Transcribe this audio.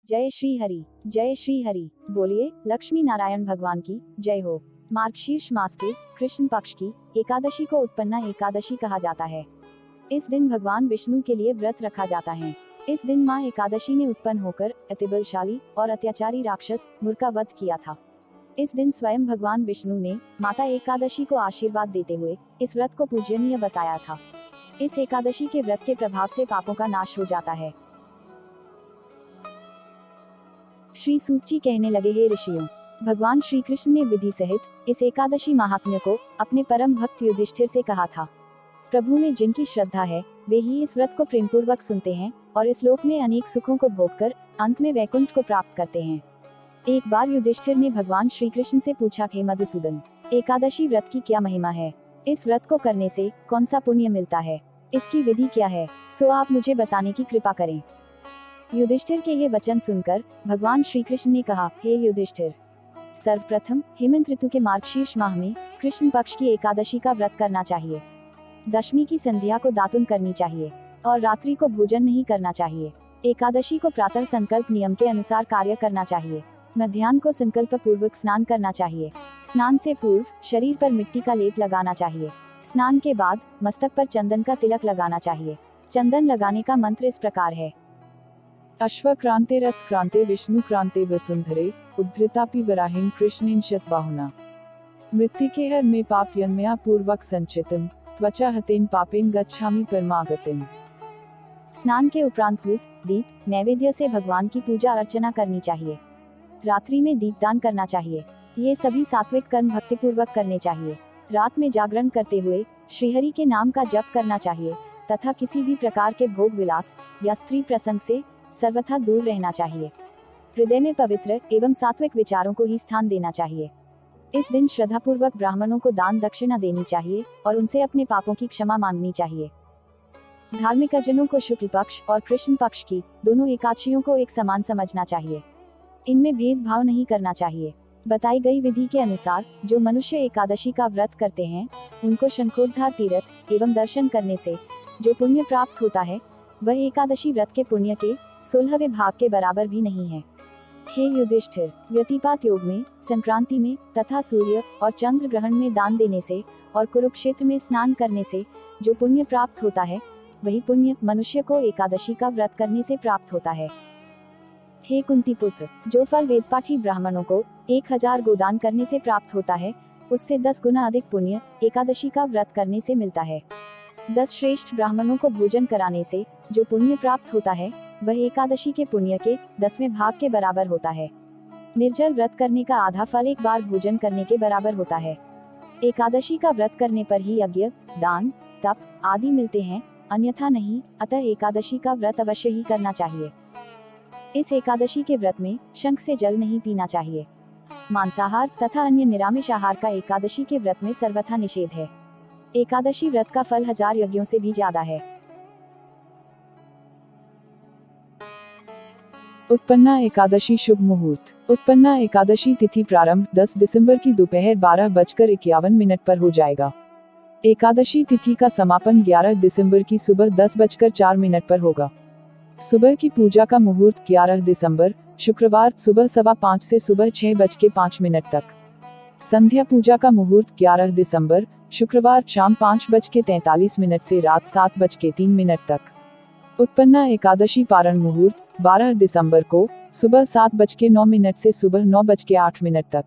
जय श्री हरि, जय श्री हरि। बोलिए लक्ष्मी नारायण भगवान की जय हो। मार्गशीर्ष मास के कृष्ण पक्ष की एकादशी को उत्पन्ना एकादशी कहा जाता है। इस दिन भगवान विष्णु के लिए व्रत रखा जाता है। इस दिन माँ एकादशी ने उत्पन्न होकर अतिबलशाली और अत्याचारी राक्षस मुर का वध किया था। इस दिन स्वयं भगवान विष्णु ने माता एकादशी को आशीर्वाद देते हुए इस व्रत को पूजनीय बताया था। इस एकादशी के व्रत के प्रभाव से पापों का नाश हो जाता है। श्री सूत जी कहने लगे, हे ऋषियों, भगवान श्री कृष्ण ने विधि सहित इस एकादशी महात्म्य को अपने परम भक्त युधिष्ठिर से कहा था। प्रभु में जिनकी श्रद्धा है वे ही इस व्रत को प्रेम पूर्वक सुनते हैं और इस लोक में अनेक सुखों को भोगकर अंत में वैकुंठ को प्राप्त करते हैं। एक बार युधिष्ठिर ने भगवान श्री कृष्ण से पूछा, हे मधुसूदन, एकादशी व्रत की क्या महिमा है? इस व्रत को करने से कौन सा पुण्य मिलता है? इसकी विधि क्या है? सो आप मुझे बताने की कृपा करें। युधिष्ठिर के ये वचन सुनकर भगवान श्री कृष्ण ने कहा, हे युधिष्ठिर, सर्वप्रथम हेमंत ऋतु के मार्गशीर्ष माह में कृष्ण पक्ष की एकादशी का व्रत करना चाहिए। दशमी की संध्या को दातुन करनी चाहिए और रात्रि को भोजन नहीं करना चाहिए। एकादशी को प्रातः संकल्प नियम के अनुसार कार्य करना चाहिए। मध्याह्न को संकल्प पूर्वक स्नान करना चाहिए। स्नान से पूर्व शरीर पर मिट्टी का लेप लगाना चाहिए। स्नान के बाद मस्तक पर चंदन का तिलक लगाना चाहिए। चंदन लगाने का मंत्र इस प्रकार है। अश्व क्रांते रथ क्रांते विष्णु क्रांते वसुंधरे उद्धृतापि वराहिं कृष्णेन शतबाहुना मृत्तिके हर में पाप यन्मया पूर्वक संचितम त्वचा हतेन पापेन गच्छामि परमागतिम। स्नान के उपरांत धूप, दीप, नैवेद्य से भगवान की पूजा अर्चना करनी चाहिए। रात्रि में दीपदान करना चाहिए। ये सभी सात्विक कर्म भक्तिपूर्वक करने चाहिए। रात में जागरण करते हुए श्रीहरि के नाम का जप करना चाहिए तथा किसी भी प्रकार के भोग विलास या स्त्री प्रसंग से सर्वथा दूर रहना चाहिए। हृदय में पवित्र एवं सात्विक विचारों को ही स्थान देना चाहिए। इस दिन श्रद्धापूर्वक ब्राह्मणों को दान दक्षिणा देनी चाहिए और उनसे अपने पापों की क्षमा मांगनी चाहिए। धार्मिक जनों को शुक्ल पक्ष और कृष्ण पक्ष की दोनों एकादशियों को एक समान समझना चाहिए। इनमें भेदभाव नहीं करना चाहिए। बताई गई विधि के अनुसार जो मनुष्य एकादशी का व्रत करते हैं उनको शंखोद्धार तीर्थ एवं दर्शन करने से जो पुण्य प्राप्त होता है वह एकादशी व्रत के पुण्य के 16वें भाग के बराबर भी नहीं है। हे युधिष्ठिर, व्यतिपात योग में, संक्रांति में तथा सूर्य और चंद्र ग्रहण में दान देने से और कुरुक्षेत्र में स्नान करने से जो पुण्य प्राप्त होता है वही पुण्य मनुष्य को एकादशी का व्रत करने से प्राप्त होता है। हे कुंती पुत्र, जो फल वेदपाठी ब्राह्मणों को 1000 गोदान करने से प्राप्त होता है उससे 10 गुना अधिक पुण्य एकादशी का व्रत करने से मिलता है। 10 श्रेष्ठ ब्राह्मणों को भोजन कराने से जो पुण्य प्राप्त होता है वह एकादशी के पुण्य के 10वें भाग के बराबर होता है। निर्जल व्रत करने का आधा फल एक बार भोजन करने के बराबर होता है। एकादशी का व्रत करने पर ही यज्ञ, दान, तप आदि मिलते हैं, अन्यथा नहीं। अतः एकादशी का व्रत अवश्य ही करना चाहिए। इस एकादशी के व्रत में शंख से जल नहीं पीना चाहिए। मांसाहार तथा अन्य निरामिष आहार का एकादशी के व्रत में सर्वथा निषेध है। एकादशी व्रत का फल 1000 यज्ञों से भी ज्यादा है। उत्पन्ना एकादशी शुभ मुहूर्त। उत्पन्ना एकादशी तिथि प्रारंभ 10 दिसंबर की दोपहर 12:51 पर हो जाएगा। एकादशी तिथि का समापन 11 दिसंबर की सुबह 10:04 पर होगा। सुबह की पूजा का मुहूर्त 11 दिसंबर शुक्रवार सुबह 5:15 से सुबह 6:05 तक। संध्या पूजा का मुहूर्त 11 दिसंबर शुक्रवार शाम 5:43 से रात 7:03 तक। उत्पन्ना एकादशी पारण मुहूर्त 12 दिसंबर को सुबह 7:09 से सुबह 9:08 तक।